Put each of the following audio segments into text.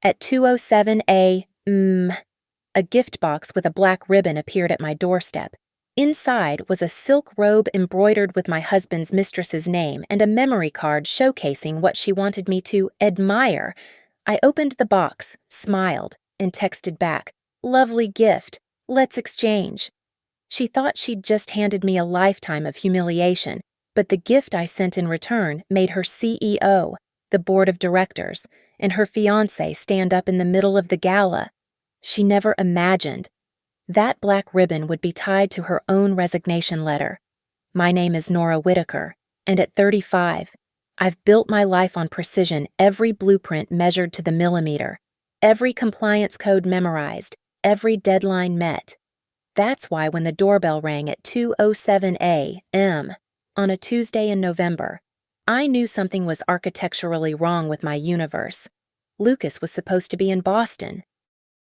At 2:07 a.m., a gift box with a black ribbon appeared at my doorstep. Inside was a silk robe embroidered with my husband's mistress's name and a memory card showcasing what she wanted me to admire. I opened the box, smiled, and texted back, "Lovely gift. Let's exchange." She thought she'd just handed me a lifetime of humiliation, but the gift I sent in return made her CEO, the board of directors, and her fiancé stand up in the middle of the gala. She never imagined that black ribbon would be tied to her own resignation letter. My name is Nora Whitaker, and at 35, I've built my life on precision, every blueprint measured to the millimeter, every compliance code memorized, every deadline met. That's why when the doorbell rang at 2:07 a.m. on a Tuesday in November, I knew something was architecturally wrong with my universe. Lucas was supposed to be in Boston.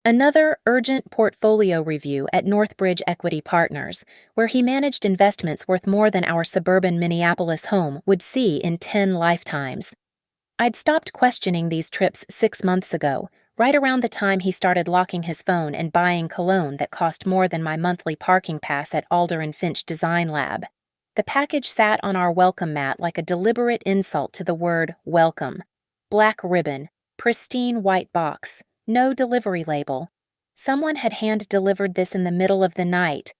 Another urgent portfolio review at Northbridge Equity Partners, where he managed investments worth more than our suburban Minneapolis home would see in 10 lifetimes. I'd stopped questioning these trips 6 months ago, right around the time he started locking his phone and buying cologne that cost more than my monthly parking pass at Alder and Finch Design Lab. The package sat on our welcome mat like a deliberate insult to the word welcome. Black ribbon, pristine white box, no delivery label. Someone had hand-delivered this in the middle of the night.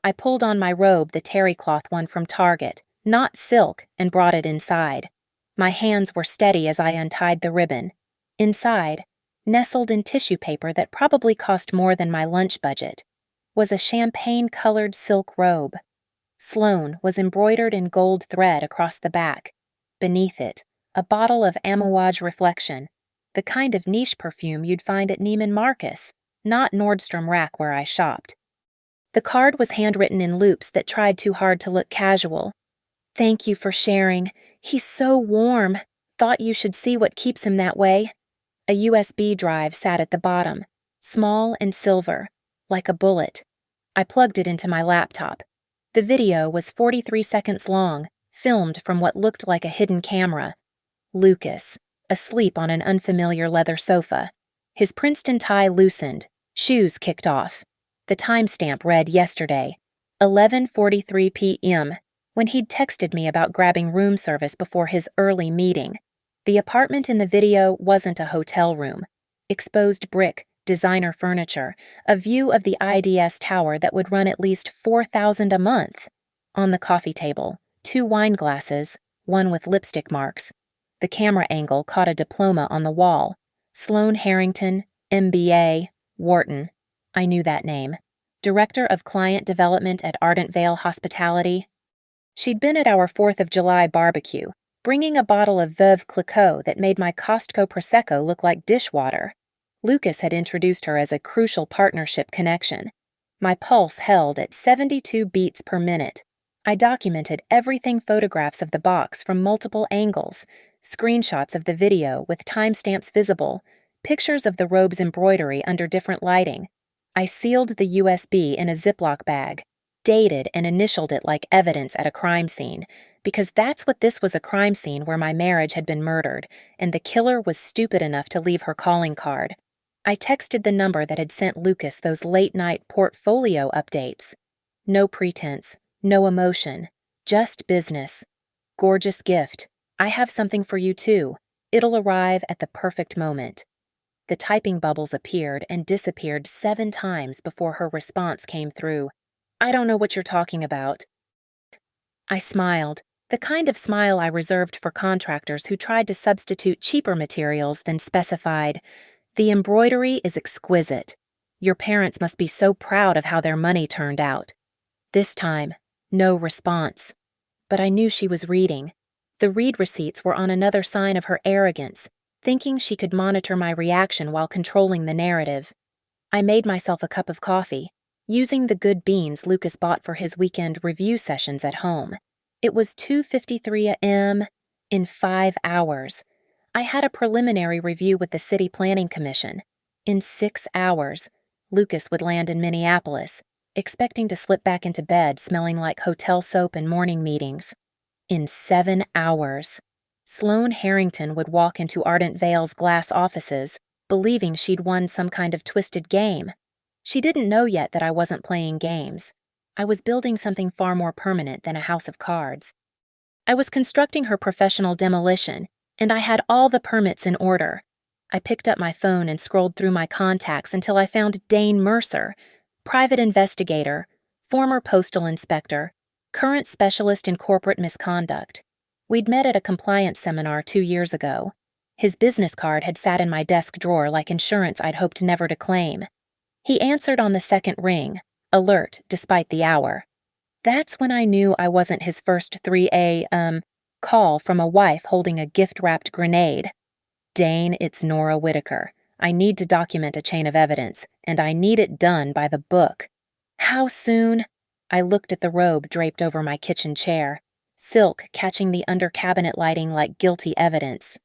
I pulled on my robe, the terry cloth one from Target, not silk, and brought it inside. My hands were steady as I untied the ribbon. Inside, nestled in tissue paper that probably cost more than my lunch budget, was a champagne-colored silk robe. Sloane was embroidered in gold thread across the back. Beneath it, a bottle of Amouage Reflection, the kind of niche perfume you'd find at Neiman Marcus, not Nordstrom Rack where I shopped. The card was handwritten in loops that tried too hard to look casual. "Thank you for sharing. He's so warm. Thought you should see what keeps him that way." A USB drive sat at the bottom, small and silver, like a bullet. I plugged it into my laptop. The video was 43 seconds long, filmed from what looked like a hidden camera. Lucas, asleep on an unfamiliar leather sofa. His Princeton tie loosened, shoes kicked off. The timestamp read yesterday, 11:43 p.m., when he'd texted me about grabbing room service before his early meeting. The apartment in the video wasn't a hotel room. Exposed brick, designer furniture, a view of the IDS tower that would run at least $4,000 a month. On the coffee table, 2 wine glasses, one with lipstick marks. The camera angle caught a diploma on the wall. Sloane Harrington, MBA, Wharton. I knew that name. Director of Client Development at Ardent Vale Hospitality. She'd been at our 4th of July barbecue, bringing a bottle of Veuve Clicquot that made my Costco Prosecco look like dishwater. Lucas had introduced her as a crucial partnership connection. My pulse held at 72 beats per minute. I documented everything, photographs of the box from multiple angles, screenshots of the video with timestamps visible, pictures of the robe's embroidery under different lighting. I sealed the USB in a Ziploc bag, dated and initialed it like evidence at a crime scene, because that's what this was, a crime scene where my marriage had been murdered, and the killer was stupid enough to leave her calling card. I texted the number that had sent Lucas those late-night portfolio updates. No pretense, no emotion, just business. Gorgeous gift. I have something for you too. It'll arrive at the perfect moment. The typing bubbles appeared and disappeared 7 times before her response came through. "I don't know what you're talking about." I smiled, the kind of smile I reserved for contractors who tried to substitute cheaper materials than specified. "The embroidery is exquisite. Your parents must be so proud of how their money turned out." This time, no response. But I knew she was reading. The read receipts were on another sign of her arrogance, thinking she could monitor my reaction while controlling the narrative. I made myself a cup of coffee, using the good beans Lucas bought for his weekend review sessions at home. It was 2:53 a.m. In 5 hours. I had a preliminary review with the City Planning Commission. In 6 hours, Lucas would land in Minneapolis, expecting to slip back into bed smelling like hotel soap and morning meetings. In 7 hours, Sloane Harrington would walk into Ardent Vale's glass offices, believing she'd won some kind of twisted game. She didn't know yet that I wasn't playing games. I was building something far more permanent than a house of cards. I was constructing her professional demolition, and I had all the permits in order. I picked up my phone and scrolled through my contacts until I found Dane Mercer, private investigator, former postal inspector, current specialist in corporate misconduct. We'd met at a compliance seminar 2 years ago. His business card had sat in my desk drawer like insurance I'd hoped never to claim. He answered on the second ring, alert despite the hour. That's when I knew I wasn't his first 3A, call from a wife holding a gift-wrapped grenade. Dane, it's Nora Whitaker. I need to document a chain of evidence, and I need it done by the book. How soon? I looked at the robe draped over my kitchen chair, silk catching the under-cabinet lighting like guilty evidence.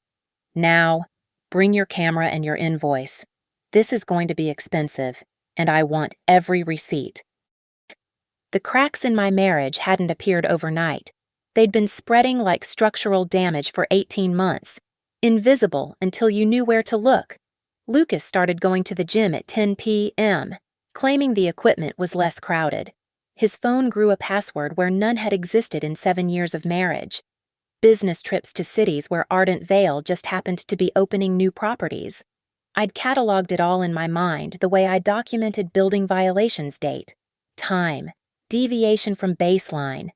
Now, bring your camera and your invoice. This is going to be expensive, and I want every receipt. The cracks in my marriage hadn't appeared overnight. They'd been spreading like structural damage for 18 months, invisible until you knew where to look. Lucas started going to the gym at 10 p.m., claiming the equipment was less crowded. His phone grew a password where none had existed in 7 years of marriage. Business trips to cities where Ardent Vale just happened to be opening new properties. I'd cataloged it all in my mind the way I documented building violations date, time, deviation from baseline.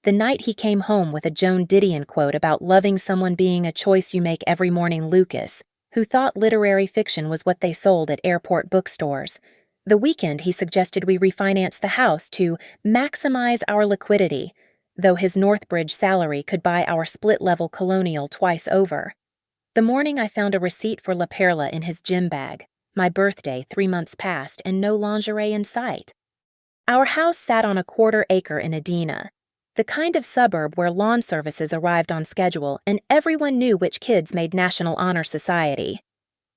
The night he came home with a Joan Didion quote about loving someone being a choice you make every morning, Lucas, who thought literary fiction was what they sold at airport bookstores. The weekend he suggested we refinance the house to maximize our liquidity, though his Northbridge salary could buy our split-level colonial twice over. The morning I found a receipt for La Perla in his gym bag, my birthday 3 months past and no lingerie in sight. Our house sat on a 1/4 acre in Edina, the kind of suburb where lawn services arrived on schedule and everyone knew which kids made National Honor Society.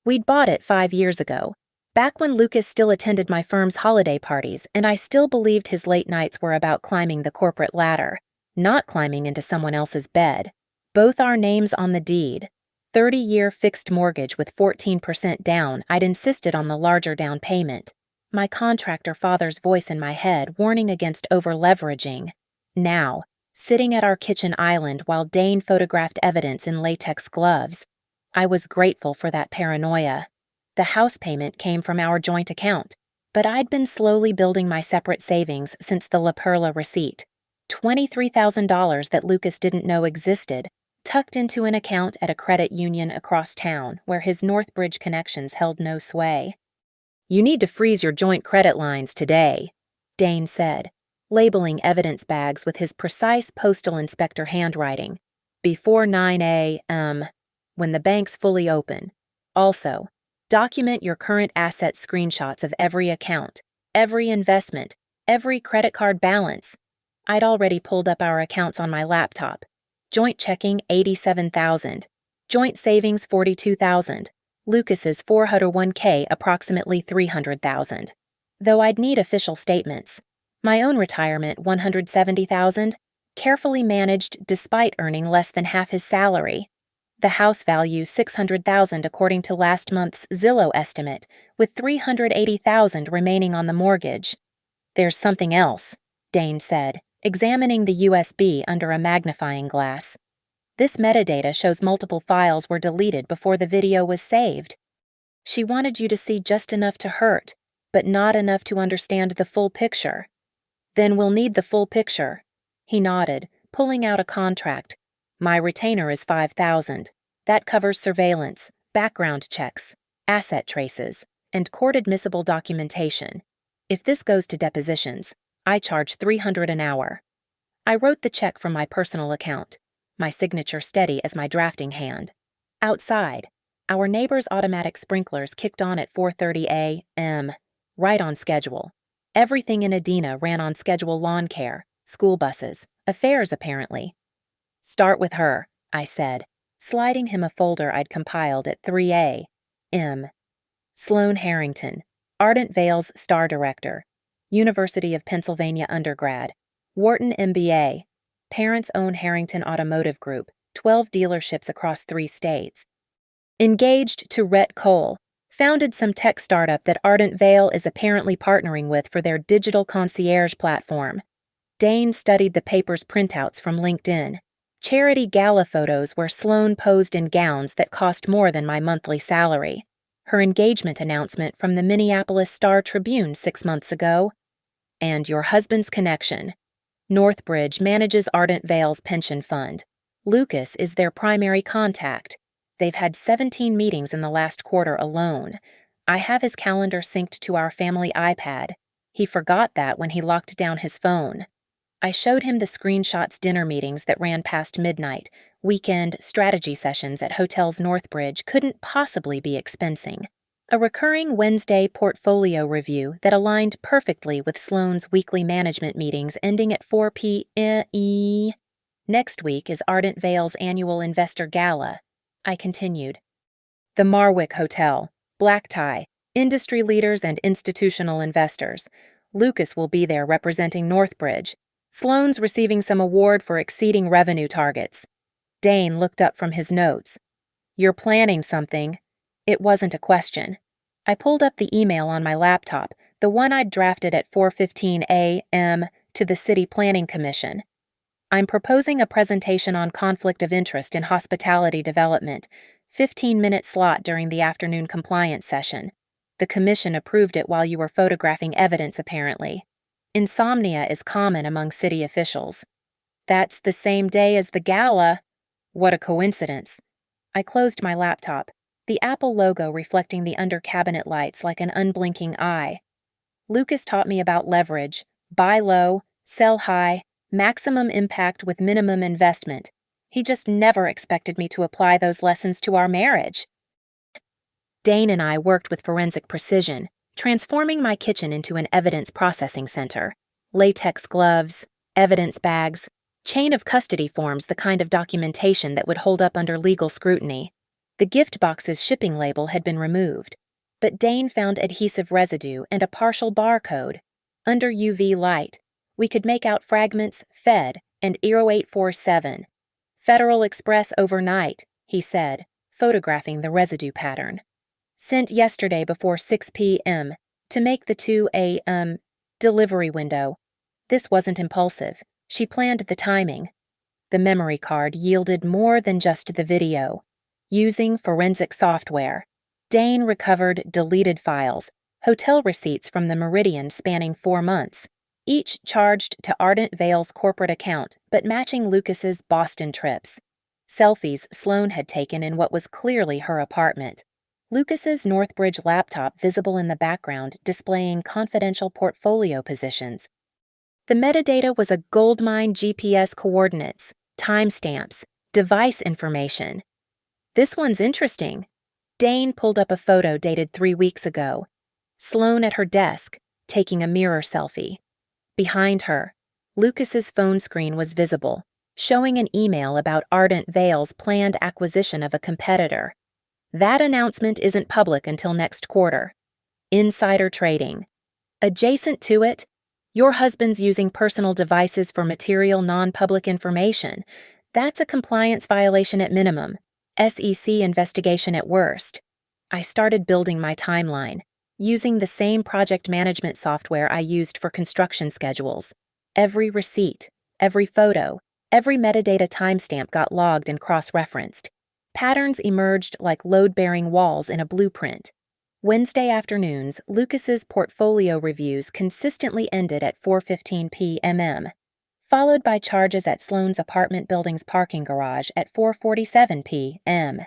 We'd bought it 5 years ago, back when Lucas still attended my firm's holiday parties and I still believed his late nights were about climbing the corporate ladder, not climbing into someone else's bed. Both our names on the deed. 30-year fixed mortgage with 14% down. I'd insisted on the larger down payment. My contractor father's voice in my head warning against over-leveraging. Now, sitting at our kitchen island while Dane photographed evidence in latex gloves. I was grateful for that paranoia. The house payment came from our joint account, but I'd been slowly building my separate savings since the La Perla receipt. $23,000 that Lucas didn't know existed, tucked into an account at a credit union across town where his Northbridge connections held no sway. "You need to freeze your joint credit lines today," Dane said, labeling evidence bags with his precise postal inspector handwriting. "Before 9 a.m., when the bank's fully open. Also, document your current asset screenshots of every account, every investment, every credit card balance." I'd already pulled up our accounts on my laptop. Joint checking, $87,000. Joint savings, $42,000. Lucas's 401k, approximately $300,000. Though I'd need official statements. My own retirement, $170,000. Carefully managed despite earning less than half his salary. The house value, $600,000 according to last month's Zillow estimate, with $380,000 remaining on the mortgage. "There's something else," Dane said, examining the USB under a magnifying glass. "This metadata shows multiple files were deleted before the video was saved. She wanted you to see just enough to hurt, but not enough to understand the full picture." "Then we'll need the full picture." He nodded, pulling out a contract. "My retainer is $5,000. That covers surveillance, background checks, asset traces, and court-admissible documentation. If this goes to depositions, I charge $300 an hour." I wrote the check from my personal account, my signature steady as my drafting hand. Outside, our neighbor's automatic sprinklers kicked on at 4:30 a.m., right on schedule. Everything in Edina ran on schedule: lawn care, school buses, affairs apparently. "Start with her," I said, sliding him a folder I'd compiled at 3 a.m. Sloan Harrington, Ardent Vale's star director, University of Pennsylvania undergrad, Wharton MBA, parents own Harrington Automotive Group, 12 dealerships across 3 states. Engaged to Rhett Cole, Founded some tech startup that Ardent Vale is apparently partnering with for their digital concierge platform. Dane studied the paper's printouts from LinkedIn. Charity gala photos where Sloane posed in gowns that cost more than my monthly salary. Her engagement announcement from the Minneapolis Star-Tribune 6 months ago. And your husband's connection. Northbridge manages Ardent Vale's pension fund. Lucas is their primary contact. They've had 17 meetings in the last quarter alone. I have his calendar synced to our family iPad. He forgot that when he locked down his phone. I showed him the screenshots dinner meetings that ran past midnight. Weekend strategy sessions at hotels Northbridge couldn't possibly be expensing. A recurring Wednesday portfolio review that aligned perfectly with Sloane's weekly management meetings ending at 4 p.m. Next week is Ardent Vale's annual investor gala. I continued. The Marwick Hotel, black tie, industry leaders and institutional investors. Lucas will be there representing Northbridge. Sloane's receiving some award for exceeding revenue targets. Dane looked up from his notes. You're planning something. It wasn't a question. I pulled up the email on my laptop, the one I'd drafted at 4:15 a.m. to the City Planning Commission. I'm proposing a presentation on conflict of interest in hospitality development, 15-minute slot during the afternoon compliance session. The commission approved it while you were photographing evidence, apparently. Insomnia is common among city officials. That's the same day as the gala. What a coincidence. I closed my laptop, the Apple logo reflecting the under-cabinet lights like an unblinking eye. Lucas taught me about leverage, buy low, sell high, maximum impact with minimum investment. He just never expected me to apply those lessons to our marriage. Dane and I worked with forensic precision, transforming my kitchen into an evidence processing center. Latex gloves, evidence bags, chain of custody forms, the kind of documentation that would hold up under legal scrutiny. The gift box's shipping label had been removed, but Dane found adhesive residue and a partial barcode. Under UV light, we could make out fragments Fed and 0847. Federal Express overnight, he said, photographing the residue pattern. Sent yesterday before 6 p.m. to make the 2 a.m. delivery window. This wasn't impulsive. She planned the timing. The memory card yielded more than just the video. Using forensic software, Dane recovered deleted files, hotel receipts from the Meridian spanning 4 months, each charged to Ardent Vale's corporate account, but matching Lucas's Boston trips. Selfies Sloane had taken in what was clearly her apartment. Lucas's Northbridge laptop visible in the background displaying confidential portfolio positions. The metadata was a goldmine: GPS coordinates, timestamps, device information. This one's interesting. Dane pulled up a photo dated 3 weeks ago. Sloane at her desk, taking a mirror selfie. Behind her, Lucas's phone screen was visible, showing an email about Ardent Vale's planned acquisition of a competitor. That announcement isn't public until next quarter. Insider trading. Adjacent to it, your husband's using personal devices for material non-public information. That's a compliance violation at minimum. SEC investigation at worst. I started building my timeline, using the same project management software I used for construction schedules. Every receipt, every photo, every metadata timestamp got logged and cross-referenced. Patterns emerged like load-bearing walls in a blueprint. Wednesday afternoons, Lucas's portfolio reviews consistently ended at 4:15 p.m., followed by charges at Sloane's apartment building's parking garage at 4:47 p.m.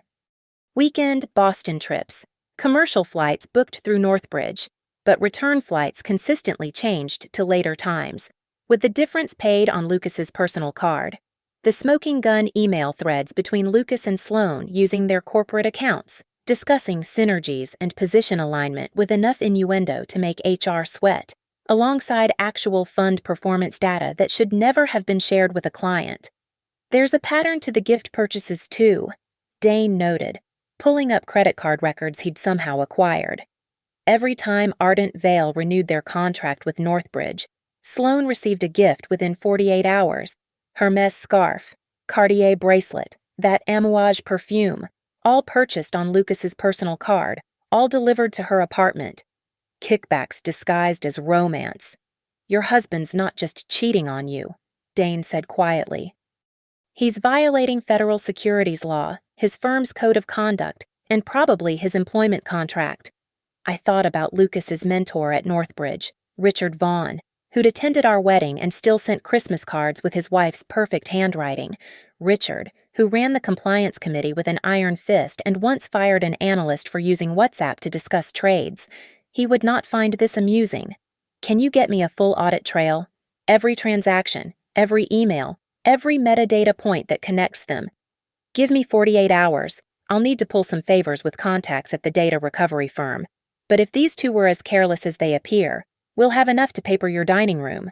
Weekend Boston trips. Commercial flights booked through Northbridge, but return flights consistently changed to later times, with the difference paid on Lucas's personal card. The smoking gun email threads between Lucas and Sloane using their corporate accounts, discussing synergies and position alignment with enough innuendo to make HR sweat, alongside actual fund performance data that should never have been shared with a client. There's a pattern to the gift purchases too, Dane noted, pulling up credit card records he'd somehow acquired. Every time Ardent Vale renewed their contract with Northbridge, Sloane received a gift within 48 hours. Hermes scarf, Cartier bracelet, that Amouage perfume, all purchased on Lucas's personal card, all delivered to her apartment. Kickbacks disguised as romance. Your husband's not just cheating on you, Dane said quietly. He's violating federal securities law, his firm's code of conduct, and probably his employment contract. I thought about Lucas's mentor at Northbridge, Richard Vaughn, who'd attended our wedding and still sent Christmas cards with his wife's perfect handwriting. Richard, who ran the compliance committee with an iron fist and once fired an analyst for using WhatsApp to discuss trades. He would not find this amusing. Can you get me a full audit trail? Every transaction, every email, every metadata point that connects them. Give me 48 hours. I'll need to pull some favors with contacts at the data recovery firm. But if these two were as careless as they appear, we'll have enough to paper your dining room.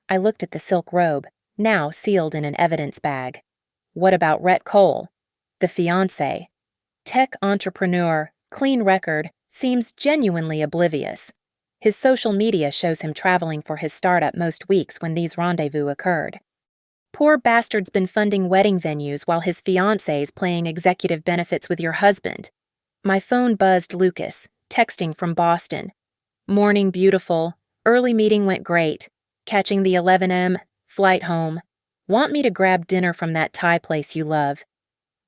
I looked at the silk robe, now sealed in an evidence bag. What about Rhett Cole? The fiancé. Tech entrepreneur, clean record, seems genuinely oblivious. His social media shows him traveling for his startup most weeks when these rendezvous occurred. Poor bastard's been funding wedding venues while his fiancé's playing executive benefits with your husband. My phone buzzed Lucas, texting from Boston. Morning beautiful, early meeting went great, catching the 11 a.m. flight home. Want me to grab dinner from that Thai place you love?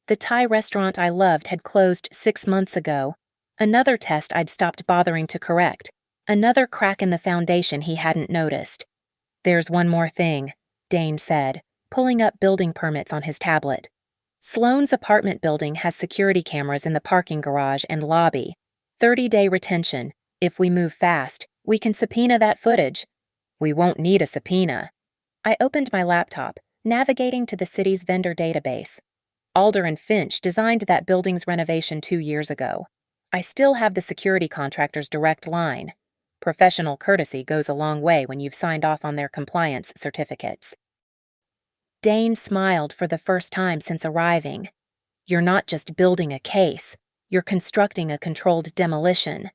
The Thai restaurant I loved had closed 6 months ago. Another test I'd stopped bothering to correct. Another crack in the foundation he hadn't noticed. There's one more thing, Dane said, pulling up building permits on his tablet. Sloane's apartment building has security cameras in the parking garage and lobby. 30-day retention. If we move fast, we can subpoena that footage. We won't need a subpoena. I opened my laptop, navigating to the city's vendor database. Alder and Finch designed that building's renovation 2 years ago. I still have the security contractor's direct line. Professional courtesy goes a long way when you've signed off on their compliance certificates. Dane smiled for the first time since arriving. You're not just building a case, you're constructing a controlled demolition.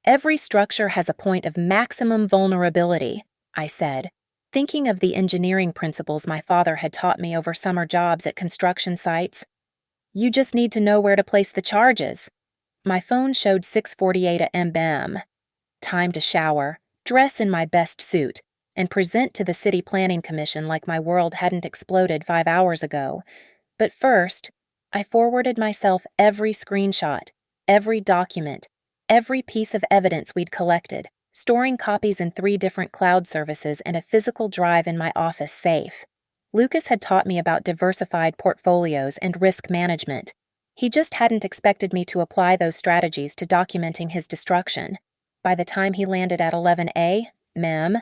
Every structure has a point of maximum vulnerability, I said, thinking of the engineering principles my father had taught me over summer jobs at construction sites. You just need to know where to place the charges. My phone showed 6:48 a.m. Time to shower, dress in my best suit, and present to the City Planning Commission like my world hadn't exploded 5 hours ago. But first, I forwarded myself every screenshot, every document, every piece of evidence we'd collected, storing copies in 3 different cloud services and a physical drive in my office safe. Lucas had taught me about diversified portfolios and risk management. He just hadn't expected me to apply those strategies to documenting his destruction. By the time he landed at 11 a.m.,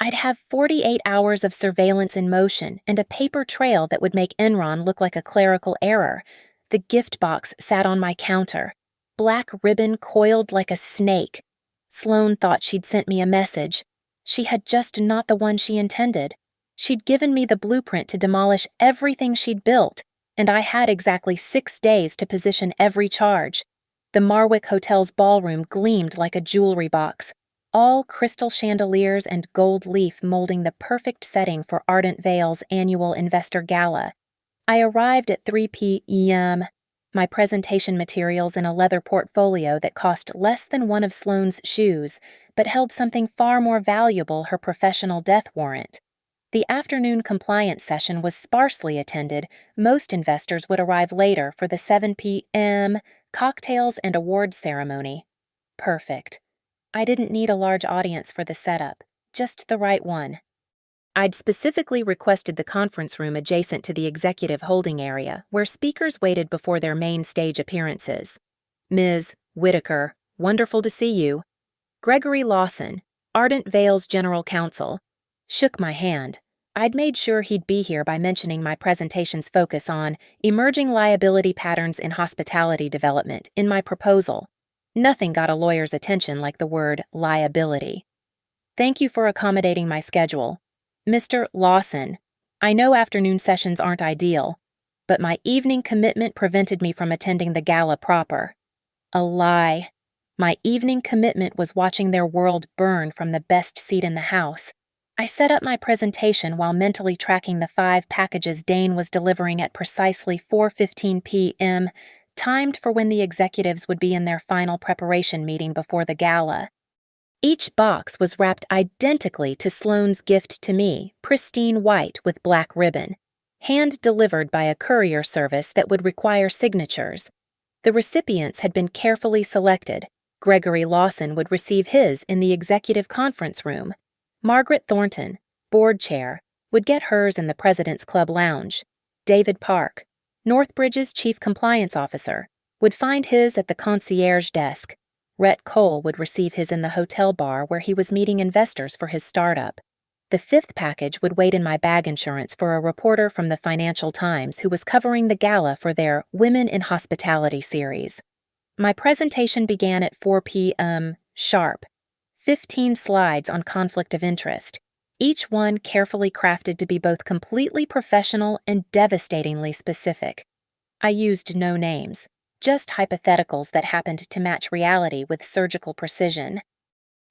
I'd have 48 hours of surveillance in motion and a paper trail that would make Enron look like a clerical error. The gift box sat on my counter, black ribbon coiled like a snake. Sloane thought she'd sent me a message. She had just not the one she intended. She'd given me the blueprint to demolish everything she'd built, and I had exactly 6 days to position every charge. The Marwick Hotel's ballroom gleamed like a jewelry box, all crystal chandeliers and gold leaf molding the perfect setting for Ardent Vale's annual investor gala. I arrived at 3 p.m., my presentation materials in a leather portfolio that cost less than one of Sloane's shoes, but held something far more valuable, her professional death warrant. The afternoon compliance session was sparsely attended. Most investors would arrive later for the 7 p.m. cocktails and awards ceremony. Perfect. I didn't need a large audience for the setup, just the right one. I'd specifically requested the conference room adjacent to the executive holding area, where speakers waited before their main stage appearances. Ms. Whitaker, wonderful to see you. Gregory Lawson, Ardent Vale's general counsel, shook my hand. I'd made sure he'd be here by mentioning my presentation's focus on emerging liability patterns in hospitality development in my proposal. Nothing got a lawyer's attention like the word liability. Thank you for accommodating my schedule. Mr. Lawson, I know afternoon sessions aren't ideal, but my evening commitment prevented me from attending the gala proper. A lie. My evening commitment was watching their world burn from the best seat in the house. I set up my presentation while mentally tracking the 5 packages Dane was delivering at precisely 4:15 p.m., timed for when the executives would be in their final preparation meeting before the gala. Each box was wrapped identically to Sloane's gift to me, pristine white with black ribbon, hand-delivered by a courier service that would require signatures. The recipients had been carefully selected. Gregory Lawson would receive his in the executive conference room. Margaret Thornton, board chair, would get hers in the President's Club lounge. David Park, Northbridge's chief compliance officer, would find his at the concierge desk. Rhett Cole would receive his in the hotel bar where he was meeting investors for his startup. The fifth package would wait in my bag insurance for a reporter from the Financial Times who was covering the gala for their Women in Hospitality series. My presentation began at 4 p.m. sharp. 15 slides on conflict of interest, each one carefully crafted to be both completely professional and devastatingly specific. I used no names, just hypotheticals that happened to match reality with surgical precision.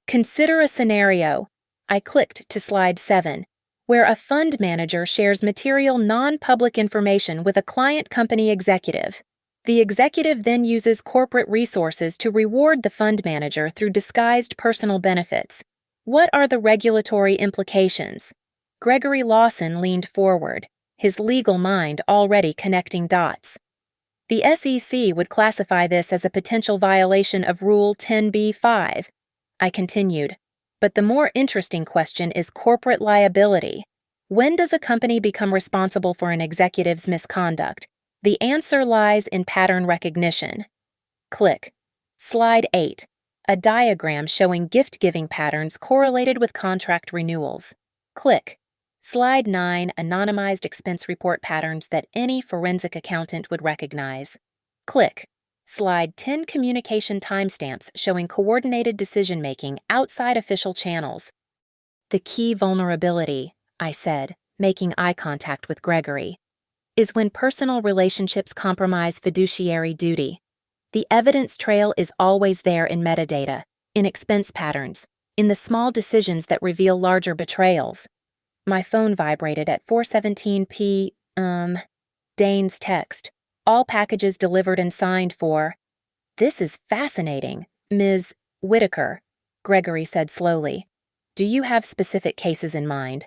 Consider a scenario. I clicked to slide 7, where a fund manager shares material non-public information with a client company executive. The executive then uses corporate resources to reward the fund manager through disguised personal benefits. What are the regulatory implications? Gregory Lawson leaned forward, his legal mind already connecting dots. The SEC would classify this as a potential violation of Rule 10b-5. I continued, but the more interesting question is corporate liability. When does a company become responsible for an executive's misconduct? The answer lies in pattern recognition. Click. Slide 8. A diagram showing gift-giving patterns correlated with contract renewals. Click. Slide 9. Anonymized expense report patterns that any forensic accountant would recognize. Click. Slide 10. Communication timestamps showing coordinated decision-making outside official channels. The key vulnerability, I said, making eye contact with Gregory, is when personal relationships compromise fiduciary duty. The evidence trail is always there in metadata, in expense patterns, in the small decisions that reveal larger betrayals. My phone vibrated at 4:17 p.m. Dane's text. All packages delivered and signed for. This is fascinating, Ms. Whitaker, Gregory said slowly. Do you have specific cases in mind?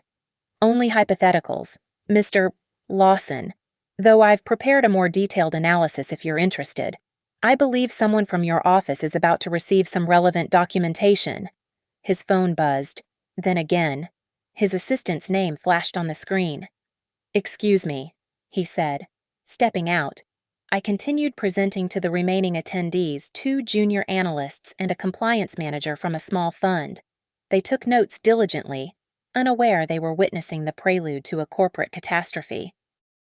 Only hypotheticals, Mr. Lawson, though I've prepared a more detailed analysis if you're interested. I believe someone from your office is about to receive some relevant documentation. His phone buzzed. Then again. His assistant's name flashed on the screen. Excuse me, he said, stepping out. I continued presenting to the remaining attendees 2 junior analysts and a compliance manager from a small fund. They took notes diligently, unaware they were witnessing the prelude to a corporate catastrophe.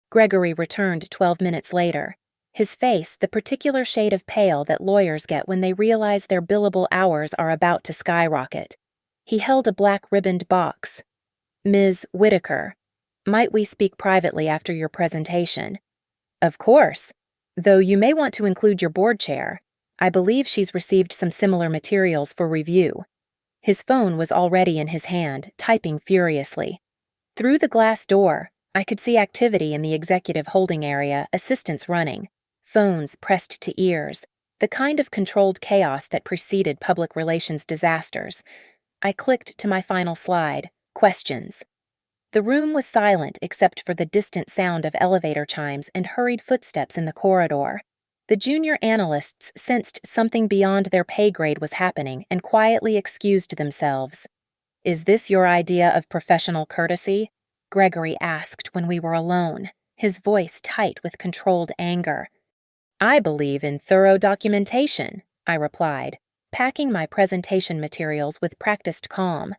Gregory returned 12 minutes later, his face the particular shade of pale that lawyers get when they realize their billable hours are about to skyrocket. He held a black-ribboned box. Ms. Whitaker, might we speak privately after your presentation? Of course, though you may want to include your board chair. I believe she's received some similar materials for review. His phone was already in his hand, typing furiously. Through the glass door, I could see activity in the executive holding area, assistants running, phones pressed to ears, the kind of controlled chaos that preceded public relations disasters. I clicked to my final slide, questions. The room was silent except for the distant sound of elevator chimes and hurried footsteps in the corridor. The junior analysts sensed something beyond their pay grade was happening and quietly excused themselves. Is this your idea of professional courtesy? Gregory asked when we were alone, his voice tight with controlled anger. I believe in thorough documentation, I replied, packing my presentation materials with practiced calm.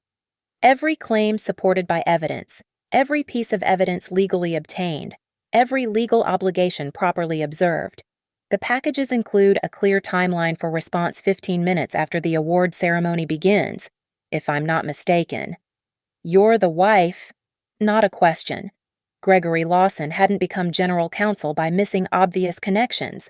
Every claim supported by evidence, every piece of evidence legally obtained, every legal obligation properly observed. The packages include a clear timeline for response 15 minutes after the award ceremony begins, if I'm not mistaken. You're the wife. Not a question. Gregory Lawson hadn't become general counsel by missing obvious connections.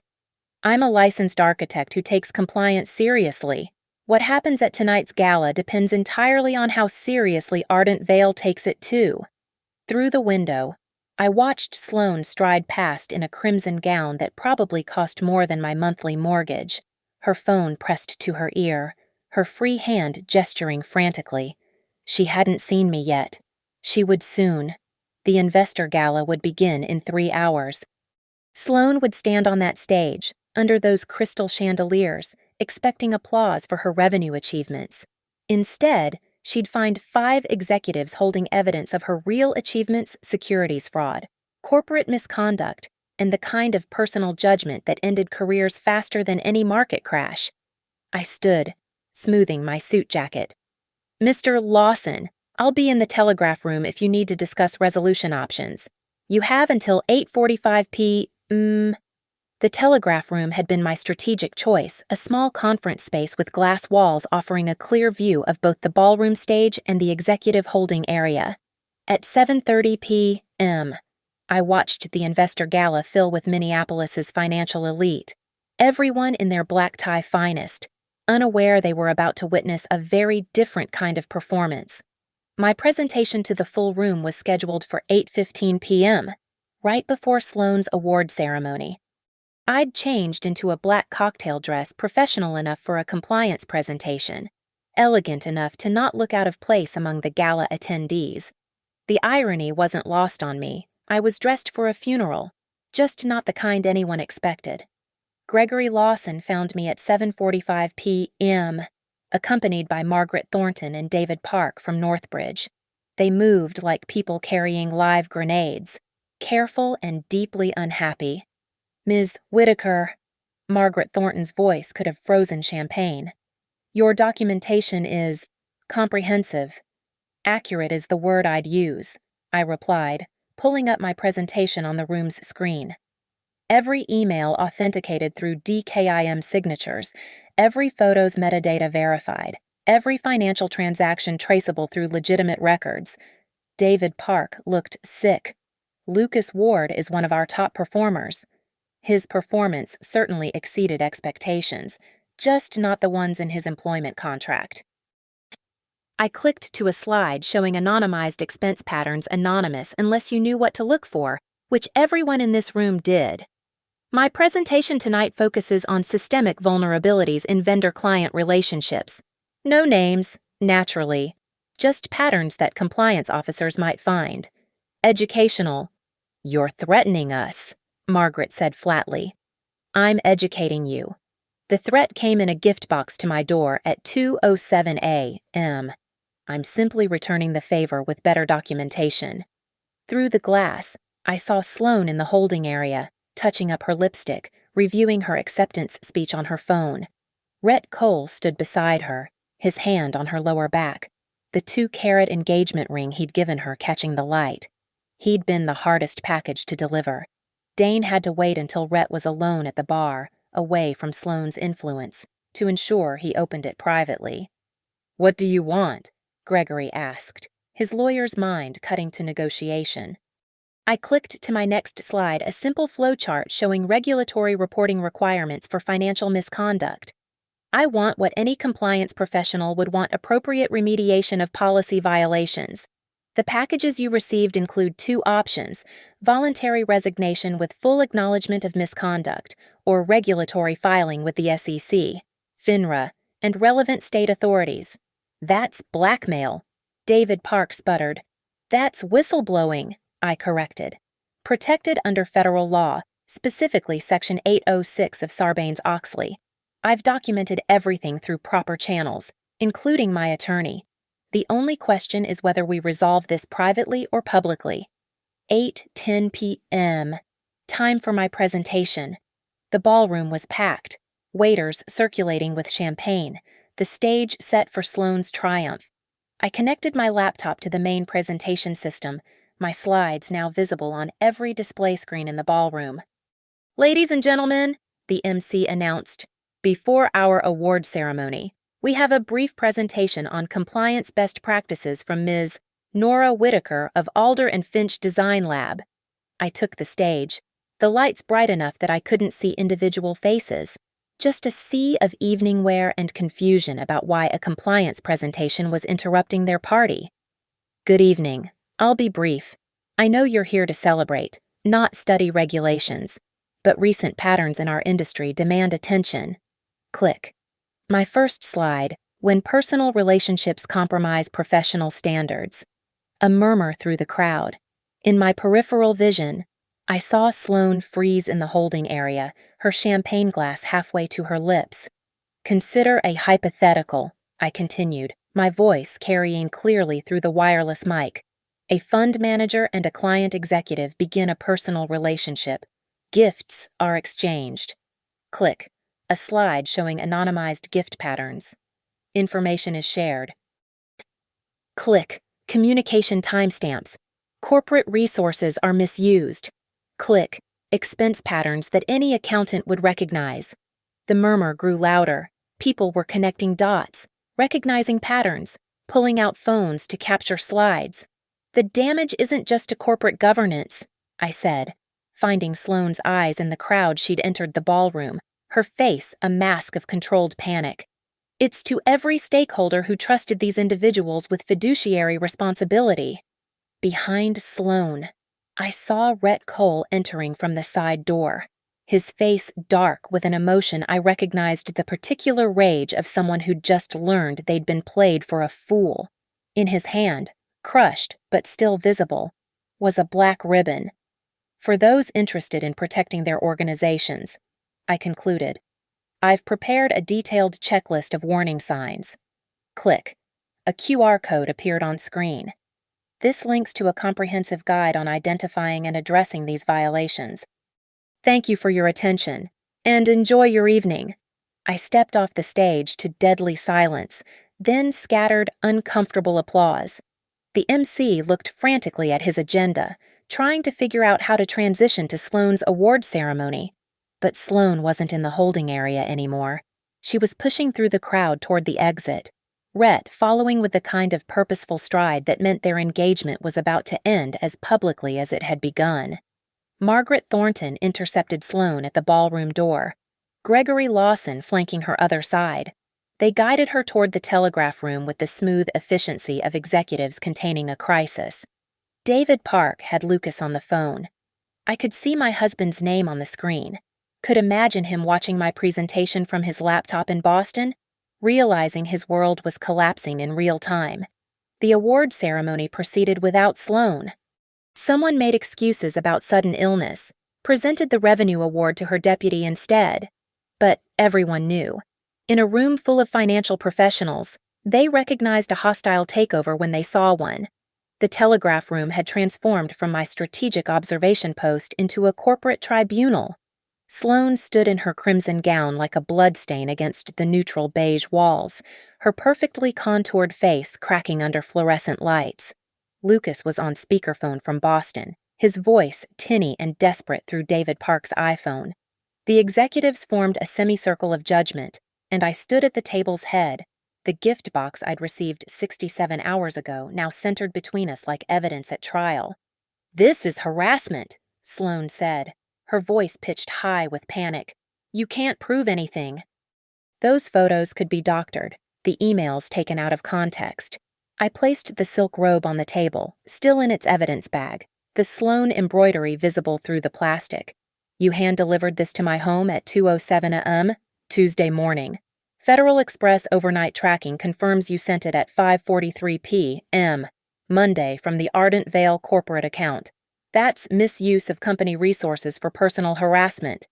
I'm a licensed architect who takes compliance seriously. What happens at tonight's gala depends entirely on how seriously Ardent Vale takes it too. Through the window, I watched Sloane stride past in a crimson gown that probably cost more than my monthly mortgage, her phone pressed to her ear, her free hand gesturing frantically. She hadn't seen me yet. She would soon. The investor gala would begin in 3 hours. Sloane would stand on that stage, under those crystal chandeliers, expecting applause for her revenue achievements. Instead, she'd find 5 executives holding evidence of her real achievements: securities fraud, corporate misconduct, and the kind of personal judgment that ended careers faster than any market crash. I stood, smoothing my suit jacket. "Mr. Lawson, I'll be in the telegraph room if you need to discuss resolution options. You have until 8:45 p.m." The telegraph room had been my strategic choice, a small conference space with glass walls offering a clear view of both the ballroom stage and the executive holding area. At 7:30 p.m., I watched the investor gala fill with Minneapolis's financial elite, everyone in their black tie finest, unaware they were about to witness a very different kind of performance. My presentation to the full room was scheduled for 8:15 p.m., right before Sloane's award ceremony. I'd changed into a black cocktail dress professional enough for a compliance presentation, elegant enough to not look out of place among the gala attendees. The irony wasn't lost on me. I was dressed for a funeral, just not the kind anyone expected. Gregory Lawson found me at 7:45 p.m., accompanied by Margaret Thornton and David Park from Northbridge. They moved like people carrying live grenades, careful and deeply unhappy. "Ms. Whitaker," Margaret Thornton's voice could have frozen champagne. "Your documentation is comprehensive. Accurate is the word I'd use," I replied, pulling up my presentation on the room's screen. Every email authenticated through DKIM signatures, every photo's metadata verified, every financial transaction traceable through legitimate records. David Park looked sick. Lucas Ward is one of our top performers. His performance certainly exceeded expectations, just not the ones in his employment contract. I clicked to a slide showing anonymized expense patterns anonymous unless you knew what to look for, which everyone in this room did. My presentation tonight focuses on systemic vulnerabilities in vendor-client relationships. No names, naturally, just patterns that compliance officers might find. Educational. "You're threatening us," Margaret said flatly. "I'm educating you." The threat came in a gift box to my door at 2:07 a.m. I'm simply returning the favor with better documentation. Through the glass, I saw Sloane in the holding area, touching up her lipstick, reviewing her acceptance speech on her phone. Rhett Cole stood beside her, his hand on her lower back, the 2-carat engagement ring he'd given her catching the light. He'd been the hardest package to deliver. Dane had to wait until Rhett was alone at the bar, away from Sloane's influence, to ensure he opened it privately. "What do you want?" Gregory asked, his lawyer's mind cutting to negotiation. I clicked to my next slide, a simple flowchart showing regulatory reporting requirements for financial misconduct. I want what any compliance professional would want: appropriate remediation of policy violations. The packages you received include 2 options: voluntary resignation with full acknowledgement of misconduct, or regulatory filing with the SEC, FINRA, and relevant state authorities. "That's blackmail," David Park sputtered. "That's whistleblowing," I corrected. "Protected under federal law, specifically Section 806 of Sarbanes-Oxley. I've documented everything through proper channels, including my attorney. The only question is whether we resolve this privately or publicly." 8:10 p.m. Time for my presentation. The ballroom was packed, waiters circulating with champagne, the stage set for Sloane's triumph. I connected my laptop to the main presentation system, my slides now visible on every display screen in the ballroom. "Ladies and gentlemen," the MC announced, "before our award ceremony, we have a brief presentation on compliance best practices from Ms. Nora Whitaker of Alder and Finch Design Lab." I took the stage, the lights bright enough that I couldn't see individual faces, just a sea of evening wear and confusion about why a compliance presentation was interrupting their party. "Good evening. I'll be brief. I know you're here to celebrate, not study regulations, but recent patterns in our industry demand attention. Click. My first slide, when personal relationships compromise professional standards. A murmur through the crowd. In my peripheral vision, I saw Sloane freeze in the holding area, her champagne glass halfway to her lips. Consider a hypothetical, I continued, my voice carrying clearly through the wireless mic. A fund manager and a client executive begin a personal relationship. Gifts are exchanged. Click. A slide showing anonymized gift patterns. Information is shared. Click. Communication timestamps. Corporate resources are misused. Click. Expense patterns that any accountant would recognize. The murmur grew louder. People were connecting dots, recognizing patterns, pulling out phones to capture slides. The damage isn't just to corporate governance, I said, finding Sloane's eyes in the crowd she'd entered the ballroom, her face a mask of controlled panic. It's to every stakeholder who trusted these individuals with fiduciary responsibility. Behind Sloane, I saw Rhett Cole entering from the side door, his face dark with an emotion I recognized the particular rage of someone who'd just learned they'd been played for a fool. In his hand, crushed but still visible, was a black ribbon. For those interested in protecting their organizations, I concluded, I've prepared a detailed checklist of warning signs. Click. A QR code appeared on screen. This links to a comprehensive guide on identifying and addressing these violations. Thank you for your attention, and enjoy your evening. I stepped off the stage to deadly silence, then scattered uncomfortable applause. The MC looked frantically at his agenda, trying to figure out how to transition to Sloane's award ceremony. But Sloane wasn't in the holding area anymore. She was pushing through the crowd toward the exit, Rhett following with the kind of purposeful stride that meant their engagement was about to end as publicly as it had begun. Margaret Thornton intercepted Sloane at the ballroom door, Gregory Lawson flanking her other side. They guided her toward the telegraph room with the smooth efficiency of executives containing a crisis. David Park had Lucas on the phone. I could see my husband's name on the screen, could imagine him watching my presentation from his laptop in Boston, realizing his world was collapsing in real time. The award ceremony proceeded without Sloane. Someone made excuses about sudden illness, presented the revenue award to her deputy instead. But everyone knew. In a room full of financial professionals, they recognized a hostile takeover when they saw one. The telegraph room had transformed from my strategic observation post into a corporate tribunal. Sloane stood in her crimson gown like a bloodstain against the neutral beige walls, her perfectly contoured face cracking under fluorescent lights. Lucas was on speakerphone from Boston, his voice tinny and desperate through David Park's iPhone. The executives formed a semicircle of judgment, and I stood at the table's head, the gift box I'd received 67 hours ago now centered between us like evidence at trial. "This is harassment," Sloane said, her voice pitched high with panic. "You can't prove anything." Those photos could be doctored, the emails taken out of context. I placed the silk robe on the table, still in its evidence bag, the Sloane embroidery visible through the plastic. "You hand-delivered this to my home at 2:07 a.m., Tuesday morning. Federal Express overnight tracking confirms you sent it at 5:43 p.m., Monday from the Ardent Vale corporate account. That's misuse of company resources for personal harassment."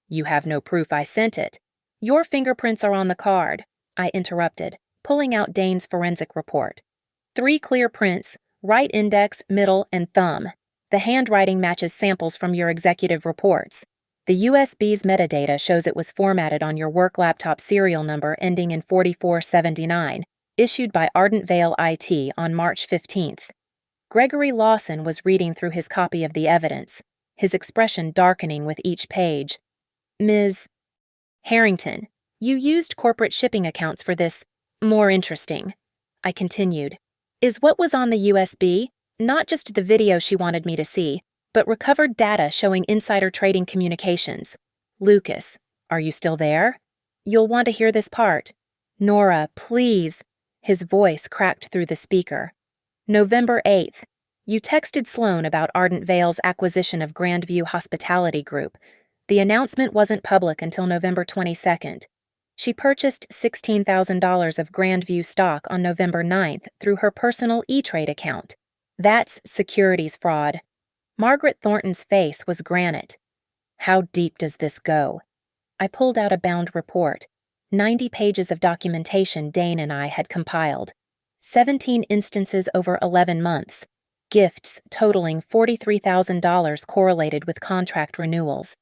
"You have no proof I sent it." "Your fingerprints are on the card," I interrupted, pulling out Dane's forensic report. 3 clear prints, right index, middle, and thumb. The handwriting matches samples from your executive reports. The USB's metadata shows it was formatted on your work laptop serial number ending in 4479, issued by Ardent Vale IT on March 15th. Gregory Lawson was reading through his copy of the evidence, his expression darkening with each page. "Ms. Harrington, you used corporate shipping accounts for this. More interesting," I continued. "Is what was on the USB, not just the video she wanted me to see, but recovered data showing insider trading communications. Lucas, are you still there? You'll want to hear this part. Nora, please." His voice cracked through the speaker. "November 8th. You texted Sloan about Ardent Vale's acquisition of Grandview Hospitality Group. The announcement wasn't public until November 22nd. She purchased $16,000 of Grandview stock on November 9th through her personal E-Trade account. That's securities fraud. Margaret Thornton's face was granite. How deep does this go? I pulled out a bound report, 90 pages of documentation Dane and I had compiled, 17 instances over 11 months, gifts totaling $43,000 correlated with contract renewals,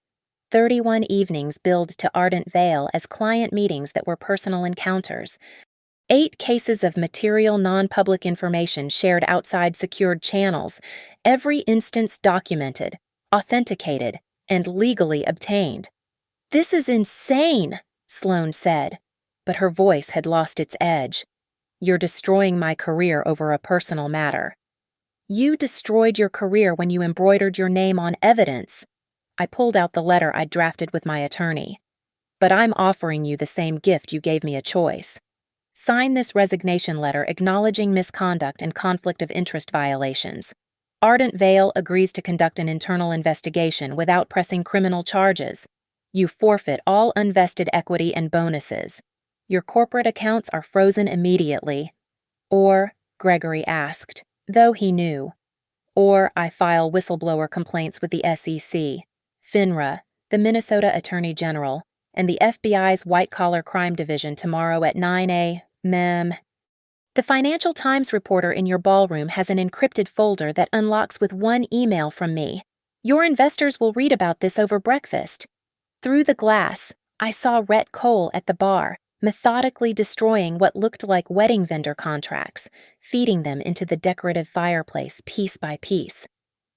31 evenings billed to Ardent Vale as client meetings that were personal encounters, 8 cases of material non-public information shared outside secured channels, every instance documented, authenticated, and legally obtained. "This is insane," Sloan said, but her voice had lost its edge. "You're destroying my career over a personal matter." "You destroyed your career when you embroidered your name on evidence." I pulled out the letter I'd drafted with my attorney. "But I'm offering you the same gift you gave me a choice. Sign this resignation letter acknowledging misconduct and conflict of interest violations. Ardent Vale agrees to conduct an internal investigation without pressing criminal charges. You forfeit all unvested equity and bonuses. Your corporate accounts are frozen immediately." Or, Gregory asked, though he knew. "Or I file whistleblower complaints with the SEC, FINRA, the Minnesota Attorney General, and the FBI's White-Collar Crime Division tomorrow at 9 a.m. The Financial Times reporter in your ballroom has an encrypted folder that unlocks with one email from me. Your investors will read about this over breakfast." Through the glass, I saw Rhett Cole at the bar, methodically destroying what looked like wedding vendor contracts, feeding them into the decorative fireplace piece by piece.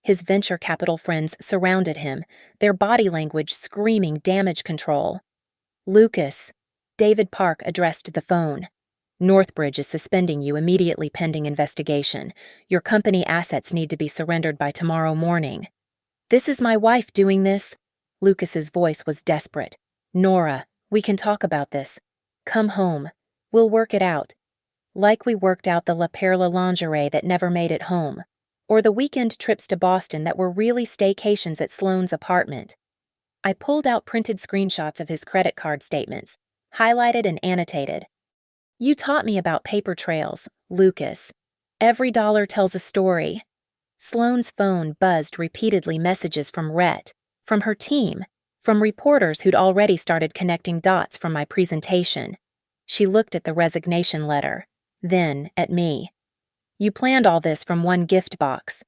His venture capital friends surrounded him, their body language screaming damage control. "Lucas," David Park addressed the phone. "Northbridge is suspending you immediately pending investigation. Your company assets need to be surrendered by tomorrow morning." "This is my wife doing this." Lucas's voice was desperate. "Nora, we can talk about this. Come home. We'll work it out. Like we worked out the La Perla lingerie that never made it home. Or the weekend trips to Boston that were really staycations at Sloane's apartment." I pulled out printed screenshots of his credit card statements, highlighted and annotated. "You taught me about paper trails, Lucas. Every dollar tells a story." Sloane's phone buzzed repeatedly messages from Rhett, from her team, from reporters who'd already started connecting dots from my presentation. She looked at the resignation letter, then at me. "You planned all this from one gift box.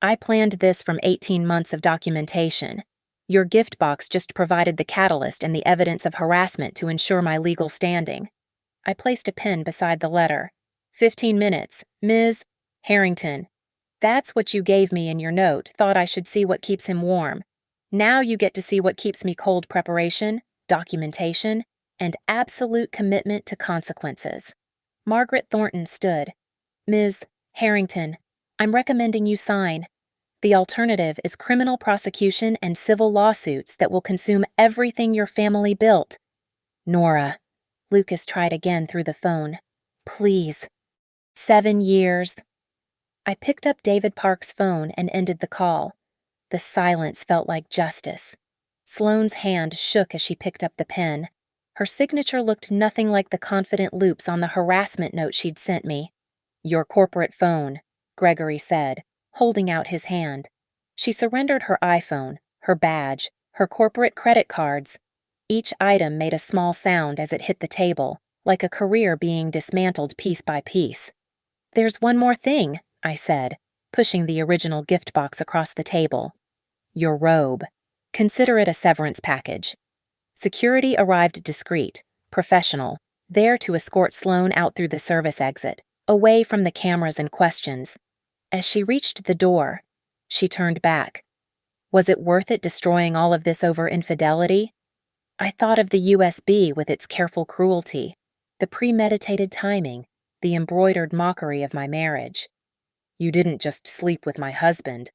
I planned this from 18 months of documentation. Your gift box just provided the catalyst and the evidence of harassment to ensure my legal standing." I placed a pen beside the letter. 15 minutes, Ms. Harrington. That's what you gave me in your note, thought I should see what keeps him warm. Now you get to see what keeps me cold: preparation, documentation, and absolute commitment to consequences." Margaret Thornton stood. "Ms. Harrington, I'm recommending you sign. The alternative is criminal prosecution and civil lawsuits that will consume everything your family built." "Nora," Lucas tried again through the phone. "Please." 7 years. I picked up David Park's phone and ended the call. The silence felt like justice. Sloane's hand shook as she picked up the pen. Her signature looked nothing like the confident loops on the harassment note she'd sent me. "Your corporate phone," Gregory said, holding out his hand. She surrendered her iPhone, her badge, her corporate credit cards. Each item made a small sound as it hit the table, like a career being dismantled piece by piece. "There's one more thing," I said, pushing the original gift box across the table. "Your robe. Consider it a severance package." Security arrived discreet, professional, there to escort Sloane out through the service exit, away from the cameras and questions. As she reached the door, she turned back. Was it worth it destroying all of this over infidelity? I thought of the USB with its careful cruelty, the premeditated timing, the embroidered mockery of my marriage. "You didn't just sleep with my husband.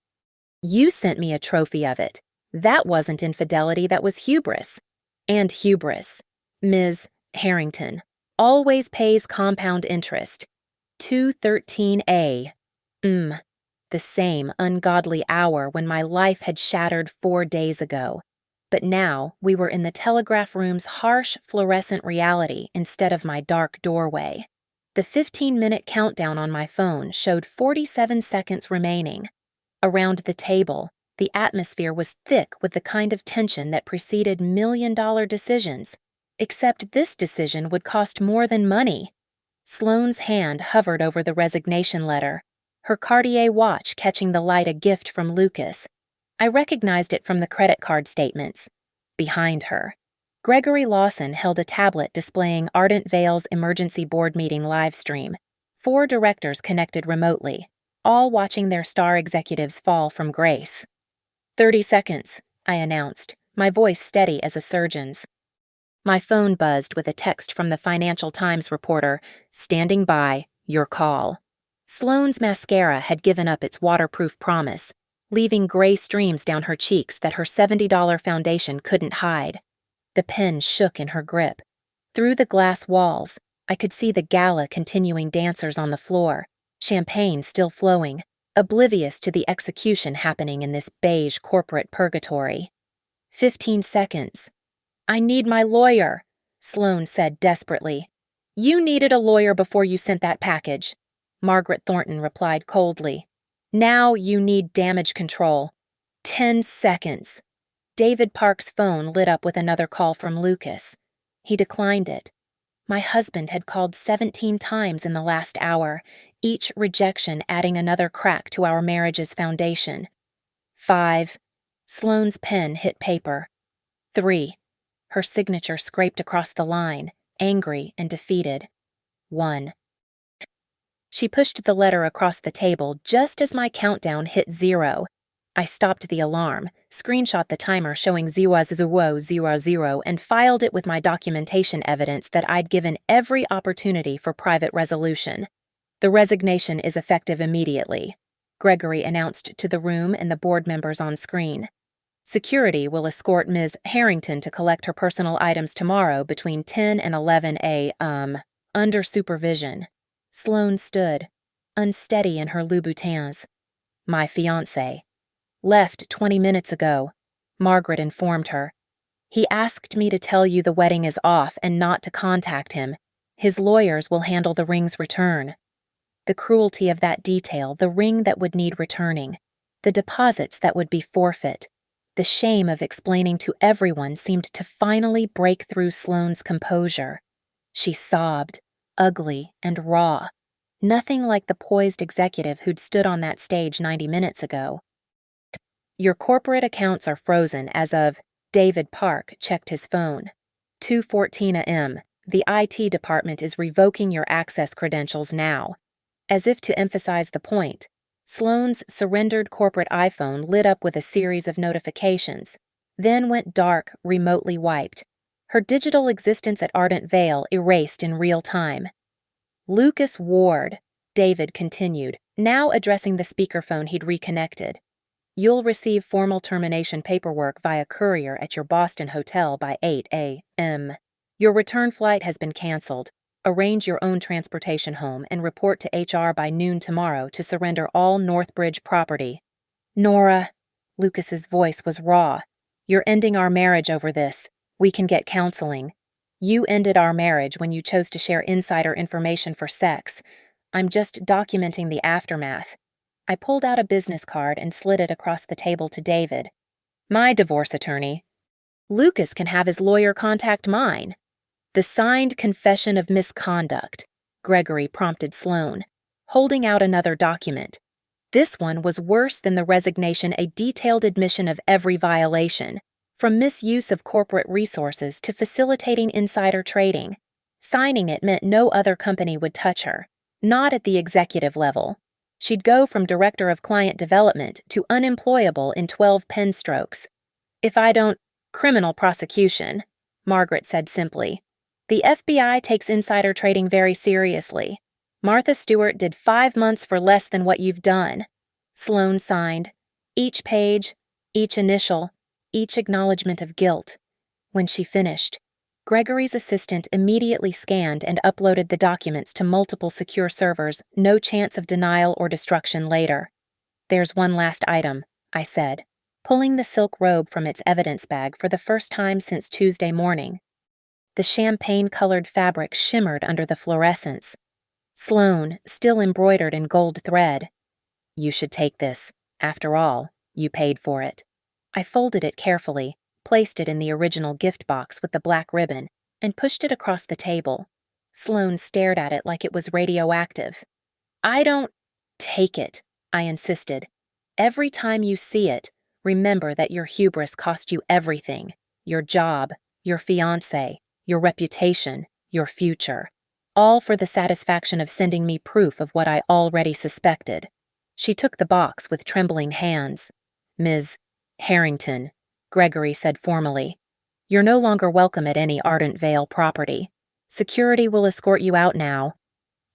You sent me a trophy of it. That wasn't infidelity, that was hubris. And hubris, Ms. Harrington, always pays compound interest. 213A. the same ungodly hour when my life had shattered 4 days ago. But now we were in the telegraph room's harsh fluorescent reality instead of my dark doorway. The 15-minute countdown on my phone showed 47 seconds remaining. Around the table, the atmosphere was thick with the kind of tension that preceded million-dollar decisions, except this decision would cost more than money. Sloane's hand hovered over the resignation letter, her Cartier watch catching the light a gift from Lucas. I recognized it from the credit card statements. Behind her, Gregory Lawson held a tablet displaying Ardent Vale's emergency board meeting live stream. 4 directors connected remotely, all watching their star executives fall from grace. 30 seconds, I announced, my voice steady as a surgeon's. My phone buzzed with a text from the Financial Times reporter, "Standing by, your call." Sloane's mascara had given up its waterproof promise, leaving gray streams down her cheeks that her $70 foundation couldn't hide. The pen shook in her grip. Through the glass walls, I could see the gala continuing dancers on the floor, champagne still flowing, oblivious to the execution happening in this beige corporate purgatory. 15 seconds. "I need my lawyer," Sloane said desperately. "You needed a lawyer before you sent that package," Margaret Thornton replied coldly. "Now you need damage control." 10 seconds. David Park's phone lit up with another call from Lucas. He declined it. My husband had called 17 times in the last hour, each rejection adding another crack to our marriage's foundation. 5. Sloane's pen hit paper. 3. Her signature scraped across the line, angry and defeated. 1. She pushed the letter across the table just as my countdown hit 0. I stopped the alarm, screenshot the timer showing 0000, and filed it with my documentation evidence that I'd given every opportunity for private resolution. "The resignation is effective immediately," Gregory announced to the room and the board members on screen. "Security will escort Ms. Harrington to collect her personal items tomorrow between 10 and 11 a.m. under supervision." Sloane stood, unsteady in her Louboutins. "My fiancé left 20 minutes ago," Margaret informed her. "He asked me to tell you the wedding is off and not to contact him. His lawyers will handle the ring's return." The cruelty of that detail, the ring that would need returning, the deposits that would be forfeit, the shame of explaining to everyone seemed to finally break through Sloane's composure. She sobbed, ugly and raw, nothing like the poised executive who'd stood on that stage 90 minutes ago. "Your corporate accounts are frozen as of," David Park checked his phone. 2:14 a.m. "The IT department is revoking your access credentials now." As if to emphasize the point, Sloane's surrendered corporate iPhone lit up with a series of notifications, then went dark, remotely wiped. Her digital existence at Ardent Vale erased in real time. "Lucas Ward," David continued, now addressing the speakerphone he'd reconnected. "You'll receive formal termination paperwork via courier at your Boston hotel by 8 a.m. Your return flight has been canceled. Arrange your own transportation home and report to HR by noon tomorrow to surrender all Northbridge property." "Nora," Lucas's voice was raw, "you're ending our marriage over this. We can get counseling. You ended our marriage when you chose to share insider information for sex. I'm just documenting the aftermath." I pulled out a business card and slid it across the table to David. "My divorce attorney." "Lucas can have his lawyer contact mine." "The signed confession of misconduct," Gregory prompted Sloane, holding out another document. This one was worse than the resignation, a detailed admission of every violation, from misuse of corporate resources to facilitating insider trading. Signing it meant no other company would touch her, not at the executive level. She'd go from director of client development to unemployable in 12 pen strokes. "If I don't, criminal prosecution," Margaret said simply. "The FBI takes insider trading very seriously. Martha Stewart did 5 months for less than what you've done." Sloane signed, each page, each initial, each acknowledgement of guilt. When she finished, Gregory's assistant immediately scanned and uploaded the documents to multiple secure servers, no chance of denial or destruction later. There's one last item, I said, pulling the silk robe from its evidence bag for the first time since Tuesday morning. The champagne-colored fabric shimmered under the fluorescence. Sloane, still embroidered in gold thread. You should take this. After all, you paid for it. I folded it carefully, placed it in the original gift box with the black ribbon, and pushed it across the table. Sloane stared at it like it was radioactive. I don't take it, I insisted. Every time you see it, remember that your hubris cost you everything. Your job, your fiancé, your reputation, your future. All for the satisfaction of sending me proof of what I already suspected. She took the box with trembling hands. Ms. Harrington, Gregory said formally, you're no longer welcome at any Ardent Vale property. Security will escort you out now.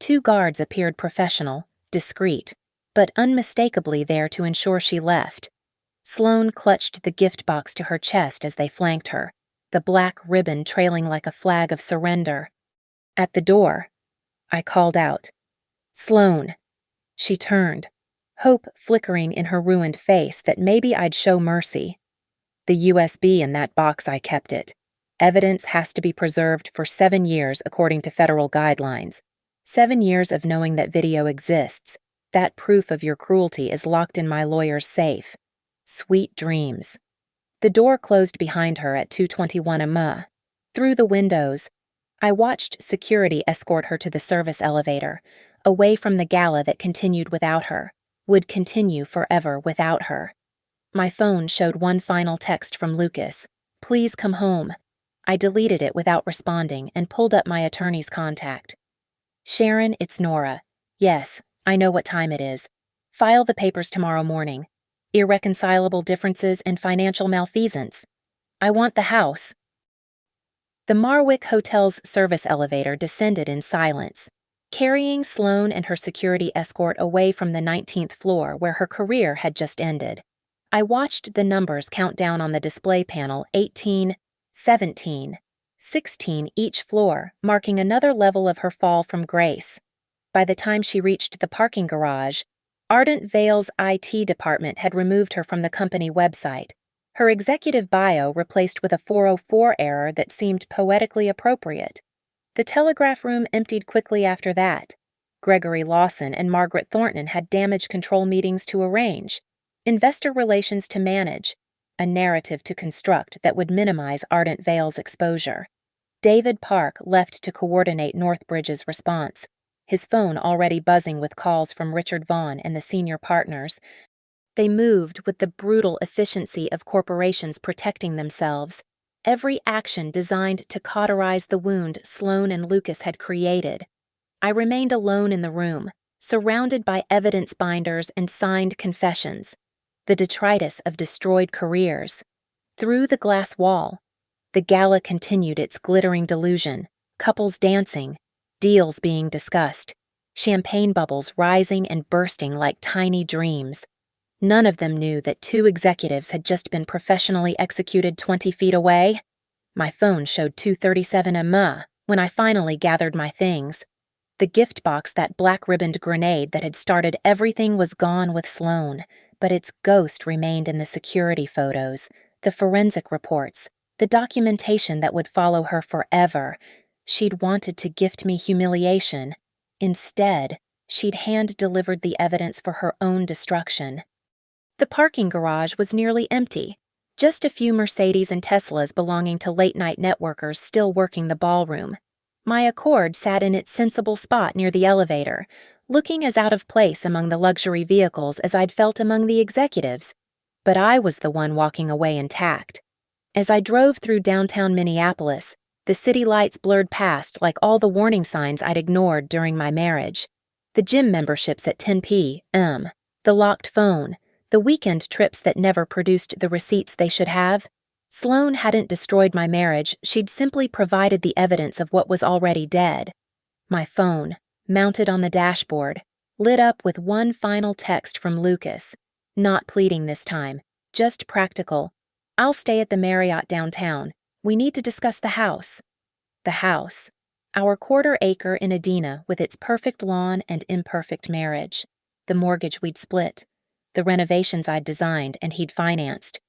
2 guards appeared professional, discreet, but unmistakably there to ensure she left. Sloane clutched the gift box to her chest as they flanked her, the black ribbon trailing like a flag of surrender. At the door, I called out, Sloane. She turned, hope flickering in her ruined face that maybe I'd show mercy. The USB in that box, I kept it. Evidence has to be preserved for 7 years according to federal guidelines. 7 years of knowing that video exists. That proof of your cruelty is locked in my lawyer's safe. Sweet dreams. The door closed behind her at 221 AM. Through the windows, I watched security escort her to the service elevator, away from the gala that continued without her, would continue forever without her. My phone showed one final text from Lucas. Please come home. I deleted it without responding and pulled up my attorney's contact. Sharon, it's Nora. Yes, I know what time it is. File the papers tomorrow morning. Irreconcilable differences and financial malfeasance. I want the house. The Marwick Hotel's service elevator descended in silence, carrying Sloane and her security escort away from the 19th floor where her career had just ended. I watched the numbers count down on the display panel, 18, 17, 16 each floor, marking another level of her fall from grace. By the time she reached the parking garage, Ardent Vale's IT department had removed her from the company website, her executive bio replaced with a 404 error that seemed poetically appropriate. The telegraph room emptied quickly after that. Gregory Lawson and Margaret Thornton had damage control meetings to arrange, investor relations to manage, a narrative to construct that would minimize Ardent Vale's exposure. David Park left to coordinate Northbridge's response, his phone already buzzing with calls from Richard Vaughn and the senior partners. They moved with the brutal efficiency of corporations protecting themselves, every action designed to cauterize the wound Sloane and Lucas had created. I remained alone in the room, surrounded by evidence binders and signed confessions, the detritus of destroyed careers. Through the glass wall, the gala continued its glittering delusion, couples dancing, deals being discussed, champagne bubbles rising and bursting like tiny dreams. None of them knew that 2 executives had just been professionally executed 20 feet away. My phone showed 2:37 AM when I finally gathered my things. The gift box, that black-ribboned grenade that had started everything, was gone with Sloane, but its ghost remained in the security photos, the forensic reports, the documentation that would follow her forever. She'd wanted to gift me humiliation. Instead, she'd hand-delivered the evidence for her own destruction. The parking garage was nearly empty. Just a few Mercedes and Teslas belonging to late-night networkers still working the ballroom. My Accord sat in its sensible spot near the elevator, looking as out of place among the luxury vehicles as I'd felt among the executives. But I was the one walking away intact. As I drove through downtown Minneapolis, the city lights blurred past like all the warning signs I'd ignored during my marriage. The gym memberships at 10 p.m., the locked phone, the weekend trips that never produced the receipts they should have. Sloane hadn't destroyed my marriage, she'd simply provided the evidence of what was already dead. My phone, mounted on the dashboard, lit up with one final text from Lucas. Not pleading this time, just practical. I'll stay at the Marriott downtown. We need to discuss the house. The house. Our quarter-acre in Edina with its perfect lawn and imperfect marriage. The mortgage we'd split. the renovations I'd designed and he'd financed.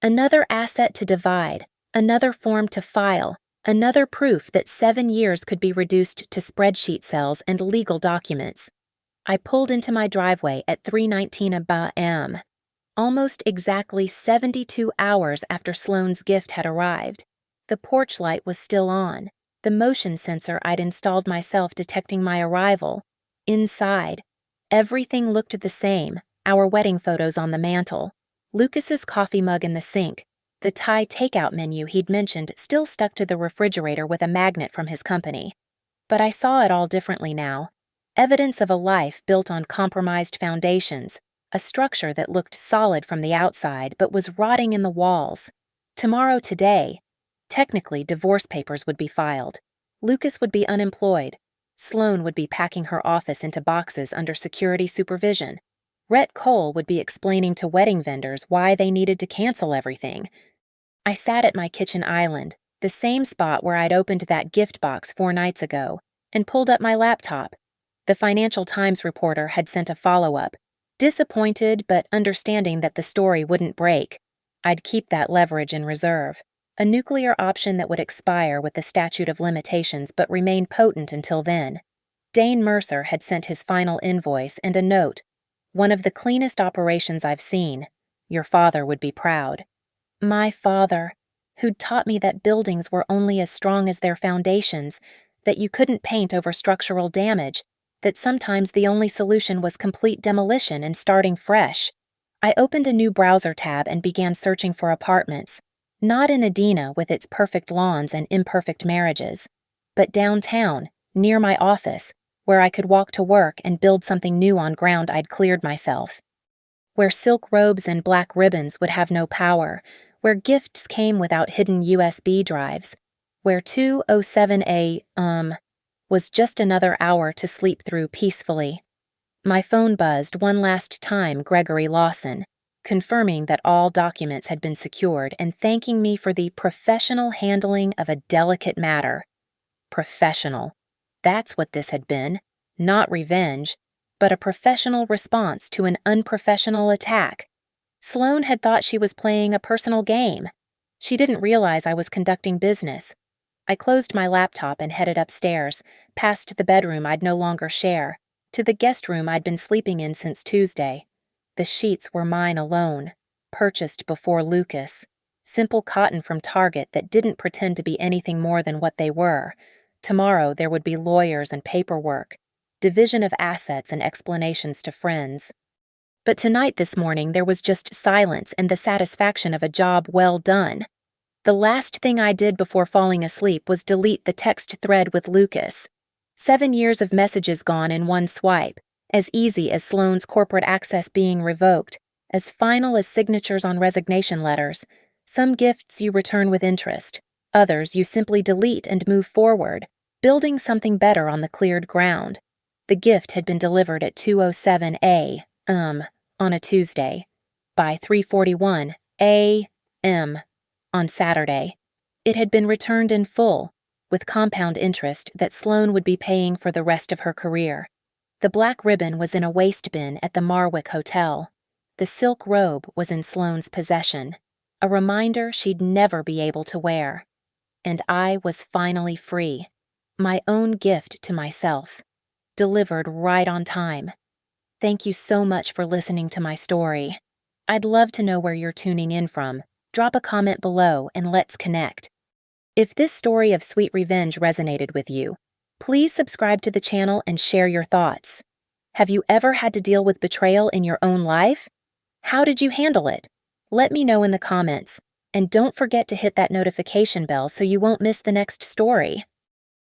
Another asset to divide, another form to file, another proof that 7 years could be reduced to spreadsheet cells and legal documents. I pulled into my driveway at 3:19 a.m., almost exactly 72 hours after Sloane's gift had arrived. The porch light was still on, the motion sensor I'd installed myself detecting my arrival. Inside, everything looked the same, our wedding photos on the mantel, Lucas's coffee mug in the sink, the Thai takeout menu he'd mentioned still stuck to the refrigerator with a magnet from his company. But I saw it all differently now. Evidence of a life built on compromised foundations, a structure that looked solid from the outside but was rotting in the walls. Today, technically divorce papers would be filed. Lucas would be unemployed. Sloane would be packing her office into boxes under security supervision. Rhett Cole would be explaining to wedding vendors why they needed to cancel everything. I sat at my kitchen island, the same spot where I'd opened that gift box 4 nights ago, and pulled up my laptop. The Financial Times reporter had sent a follow-up. Disappointed but understanding that the story wouldn't break, I'd keep that leverage in reserve. A nuclear option that would expire with the statute of limitations but remain potent until then. Dane Mercer had sent his final invoice and a note. One of the cleanest operations I've seen. Your father would be proud. My father, who'd taught me that buildings were only as strong as their foundations, that you couldn't paint over structural damage, that sometimes the only solution was complete demolition and starting fresh. I opened a new browser tab and began searching for apartments, not in Edina with its perfect lawns and imperfect marriages, but downtown, near my office, where I could walk to work and build something new on ground I'd cleared myself. Where silk robes and black ribbons would have no power, where gifts came without hidden USB drives, where 2:07 a.m. was just another hour to sleep through peacefully. My phone buzzed one last time, Gregory Lawson, confirming that all documents had been secured and thanking me for the professional handling of a delicate matter. Professional. That's what this had been. Not revenge, but a professional response to an unprofessional attack. Sloane had thought she was playing a personal game. She didn't realize I was conducting business. I closed my laptop and headed upstairs, past the bedroom I'd no longer share, to the guest room I'd been sleeping in since Tuesday. The sheets were mine alone, purchased before Lucas. Simple cotton from Target that didn't pretend to be anything more than what they were. Tomorrow there would be lawyers and paperwork, division of assets and explanations to friends. But tonight this morning there was just silence and the satisfaction of a job well done. The last thing I did before falling asleep was delete the text thread with Lucas. 7 years of messages gone in one swipe, as easy as Sloane's corporate access being revoked, as final as signatures on resignation letters. Some gifts you return with interest, others you simply delete and move forward, building something better on the cleared ground. The gift had been delivered at 2:07 a.m. on a Tuesday. By 3:41 a.m. on Saturday. It had been returned in full, with compound interest that Sloane would be paying for the rest of her career. The black ribbon was in a waste bin at the Marwick Hotel. The silk robe was in Sloane's possession, a reminder she'd never be able to wear. And I was finally free, my own gift to myself, delivered right on time. Thank you so much for listening to my story. I'd love to know where you're tuning in from. Drop a comment below and let's connect. If this story of sweet revenge resonated with you, please subscribe to the channel and share your thoughts. Have you ever had to deal with betrayal in your own life? How did you handle it? Let me know in the comments, and don't forget to hit that notification bell so you won't miss the next story.